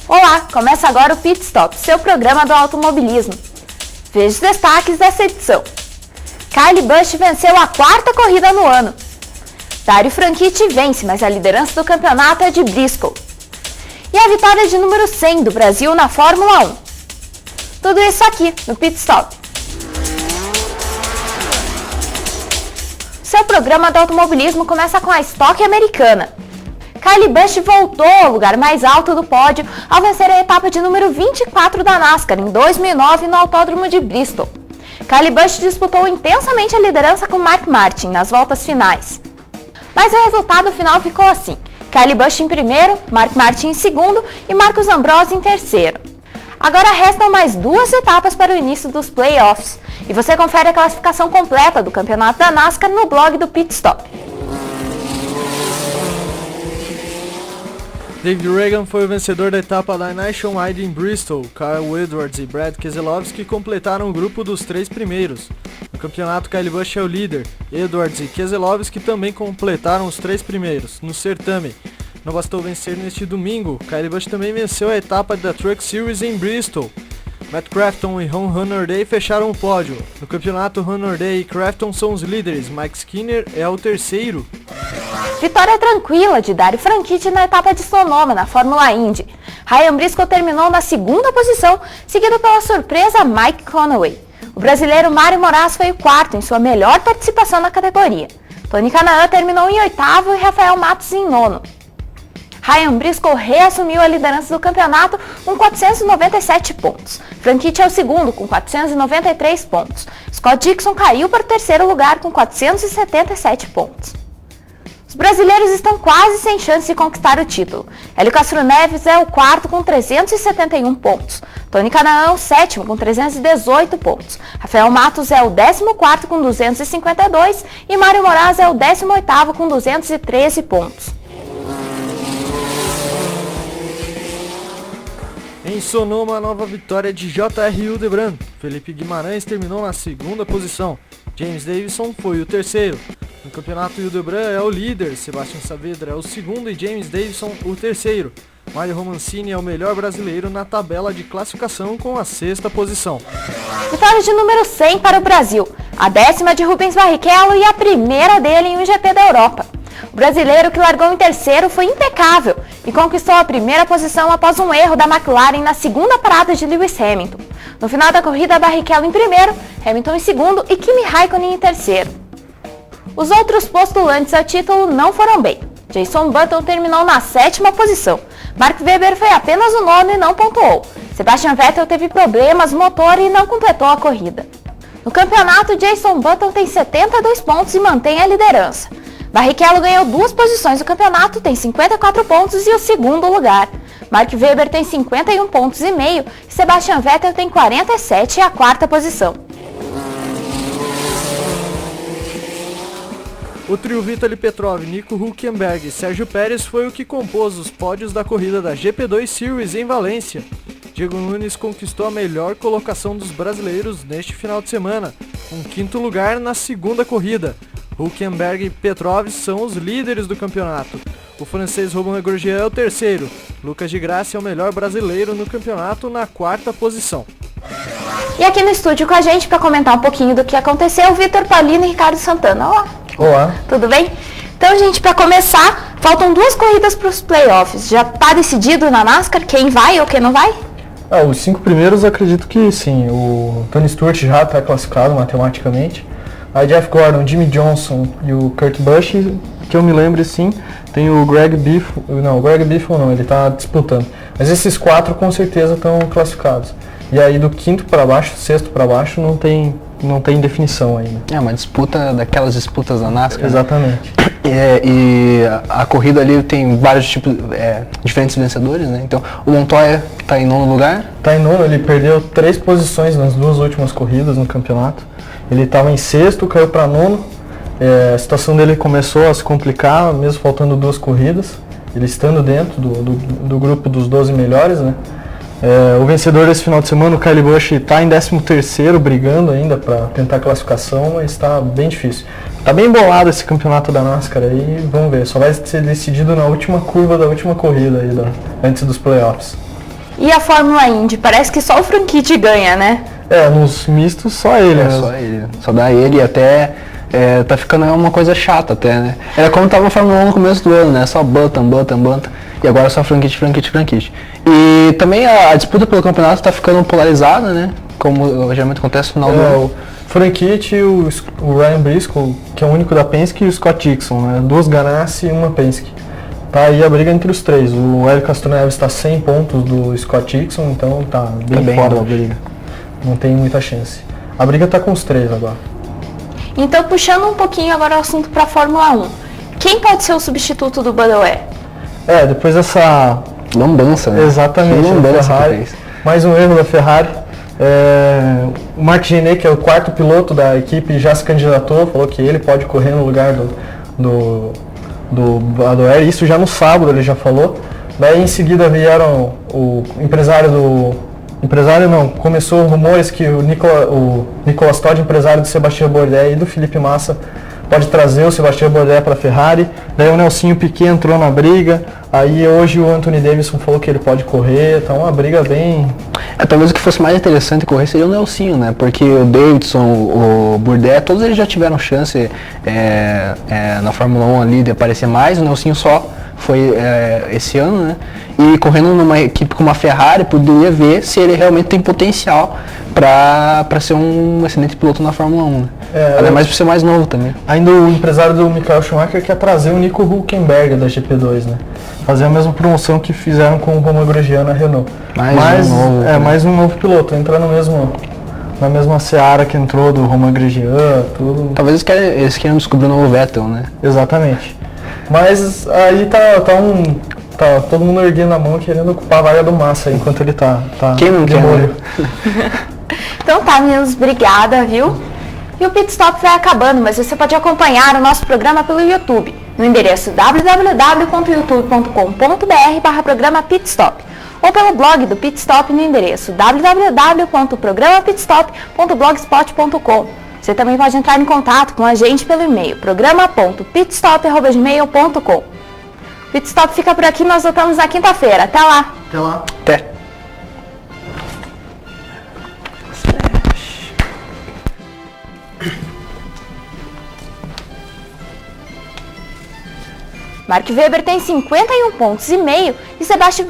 Olá, começa agora o Pit Stop, seu programa do automobilismo. Veja os destaques dessa edição. Kyle Busch venceu a 4ª corrida no ano. Dario Franchitti vence, mas a liderança do campeonato é de Briscoe. E a vitória de número 100 do Brasil na Fórmula 1. Tudo isso aqui no Pit Stop. Seu programa do automobilismo começa com a estoque americana. Kyle Busch voltou ao lugar mais alto do pódio ao vencer a etapa de número 24 da NASCAR em 2009 no Autódromo de Bristol. Kyle Busch disputou intensamente a liderança com Mark Martin nas voltas finais. Mas o resultado final ficou assim: Kyle Busch em primeiro, Mark Martin em segundo e Marcos Ambrosio em terceiro. Agora restam mais 2 etapas para o início dos playoffs, e você confere a classificação completa do campeonato da NASCAR no blog do Pit Stop. David Reagan foi o vencedor da etapa da Nationwide em Bristol. Kyle Edwards e Brad Keselowski completaram o grupo dos 3 primeiros. No campeonato, Kyle Busch é o líder. Edwards e Keselowski também completaram os 3 primeiros. No certame, não bastou vencer neste domingo, Kyle Busch também venceu a etapa da Truck Series em Bristol. Matt Crafton e Ron Hunter-Day fecharam o pódio. No campeonato, Hunter-Day e Crafton são os líderes, Mike Skinner é o terceiro. Vitória tranquila de Dario Franchitti na etapa de Sonoma, na Fórmula Indy. Ryan Briscoe terminou na 2ª posição, seguido pela surpresa Mike Conaway. O brasileiro Mário Moraes foi o 4º em sua melhor participação na categoria. Tony Kanaan terminou em 8º e Rafael Matos em 9º. Ryan Briscoe reassumiu a liderança do campeonato com 497 pontos. Franchitti é o segundo com 493 pontos. Scott Dixon caiu para o terceiro lugar com 477 pontos. Os brasileiros estão quase sem chance de conquistar o título. Hélio Castro Neves é o 4º com 371 pontos. Tony Kanaan é o 7º com 318 pontos. Rafael Matos é o 14º com 252 e Mário Moraes é o 18º com 213 pontos. Em Sonoma, a nova vitória de J.R. Hildebrand. Felipe Guimarães terminou na 2ª posição. James Davison foi o terceiro. No campeonato, Hildebrand é o líder, Sebastian Saavedra é o segundo e James Davison o terceiro. Mário Romancini é o melhor brasileiro na tabela de classificação com a 6ª posição. Vitória de número 100 para o Brasil, a 10ª de Rubens Barrichello e a primeira dele em um GP da Europa. O brasileiro que largou em terceiro foi impecável e conquistou a 1ª posição após um erro da McLaren na 2ª parada de Lewis Hamilton. No final da corrida, Barrichello em primeiro, Hamilton em segundo e Kimi Raikkonen em terceiro. Os outros postulantes ao título não foram bem. Jason Button terminou na 7ª posição. Mark Webber foi apenas o 9º e não pontuou. Sebastian Vettel teve problemas no motor e não completou a corrida. No campeonato, Jason Button tem 72 pontos e mantém a liderança. Barrichello ganhou 2 posições no campeonato, tem 54 pontos e o 2º lugar. Mark Webber tem 51 pontos e meio e Sebastian Vettel tem 47 e a 4ª posição. O trio Vitaly Petrov, Nico Hülkenberg e Sérgio Pérez foi o que compôs os pódios da corrida da GP2 Series em Valência. Diego Nunes conquistou a melhor colocação dos brasileiros neste final de semana, com 5º lugar na 2ª corrida. Hülkenberg e Petrov são os líderes do campeonato. O francês Romain Grosjean é o terceiro. Lucas de Grassi é o melhor brasileiro no campeonato na 4ª posição. E aqui no estúdio com a gente para comentar um pouquinho do que aconteceu, Vitor Paulino e Ricardo Santana. Olá! Olá! Tudo bem? Então, gente, para começar, faltam 2 corridas para os playoffs. Já está decidido na NASCAR quem vai ou quem não vai? Os 5 primeiros acredito que sim. O Tony Stewart já está classificado matematicamente. Aí Jeff Gordon, Jimmy Johnson e o Kurt Busch, que eu me lembro sim, tem o Greg Biffle, não, o Greg Biffle não, ele está disputando. Mas esses 4 com certeza estão classificados. E aí do 5º para baixo, 6º para baixo não tem definição ainda. É uma disputa daquelas disputas da NASCAR. Exatamente. E a corrida ali tem vários tipos, diferentes vencedores, né? Então o Montoya está em 9º lugar. Está em 9º, ele perdeu 3 posições nas 2 últimas corridas no campeonato. Ele estava em 6º, caiu para 9º. A situação dele começou a se complicar, mesmo faltando 2 corridas. Ele estando dentro do grupo dos 12 melhores, né? O vencedor desse final de semana, o Kyle Busch, está em 13º, brigando ainda para tentar a classificação, mas está bem difícil. Está bem embolado esse campeonato da NASCAR aí, vamos ver. Só vai ser decidido na última curva da última corrida aí, antes dos playoffs. E a Fórmula Indy? Parece que só o Franchitti ganha, né? Nos mistos só ele, né? Só ele. Só dá ele e até tá ficando uma coisa chata até, né? Era como tava a Fórmula 1 no começo do ano, né? Só Button. E agora só Franchitti. E também a disputa pelo campeonato tá ficando polarizada, né? Como geralmente acontece no final do ano. O Franchitti e o Ryan Briscoe, que é o único da Penske, e o Scott Dixon, né? 2 Ganassi e 1 Penske. Tá aí a briga entre os 3. O Hélio Castro Neves está 100 pontos do Scott Dixon, então tá bem fora da briga. Não tem muita chance. A briga tá com os 3 agora. Então, puxando um pouquinho agora o assunto para a Fórmula 1. Quem pode ser o substituto do Button Warer? Depois dessa... Lambança, né? Exatamente, Lambança Ferrari. Mais um erro da Ferrari. O Marc Genet, que é o 4º piloto da equipe, já se candidatou, falou que ele pode correr no lugar do Warer. Isso já no sábado ele já falou. Daí em seguida vieram o começou rumores que o Nicolas Todd, empresário do Sebastian Bourdais e do Felipe Massa, pode trazer o Sebastian Bourdais para a Ferrari. Daí o Nelsinho Piquet entrou na briga. Aí hoje o Anthony Davidson falou que ele pode correr. Tá uma briga bem... Talvez o que fosse mais interessante correr seria o Nelsinho, né? Porque o Davidson, o Bourdais, todos eles já tiveram chance na Fórmula 1 ali de aparecer mais. O Nelsinho só foi esse ano, né? E correndo numa equipe como a Ferrari, poderia ver se ele realmente tem potencial para ser um excelente piloto na Fórmula 1. Né? Ainda mais por ser mais novo também. Ainda o empresário do Michael Schumacher quer trazer o Nico Hülkenberg da GP2, né? Fazer a mesma promoção que fizeram com o Romain Grosjean na Renault. Mais um novo piloto, entrar na mesma seara que entrou do Romain Grosjean, tudo. Talvez eles queiram descobrir o novo Vettel, né? Exatamente. Mas aí tá todo mundo erguendo a mão querendo ocupar a vaga do Massa enquanto ele tá Quem não de quer, molho. Então tá, meninos, obrigada, viu? E o Pit Stop vai acabando, mas você pode acompanhar o nosso programa pelo YouTube, no endereço www.youtube.com.br/programa Pit Stop, ou pelo blog do Pit Stop no endereço www.programapitstop.blogspot.com. Você também pode entrar em contato com a gente pelo e-mail programa.pitstop@gmail.com. Pit Stop fica por aqui, nós voltamos na quinta-feira. Até lá! Até lá. Até. Mark Webber tem 51 pontos e meio e Sebastian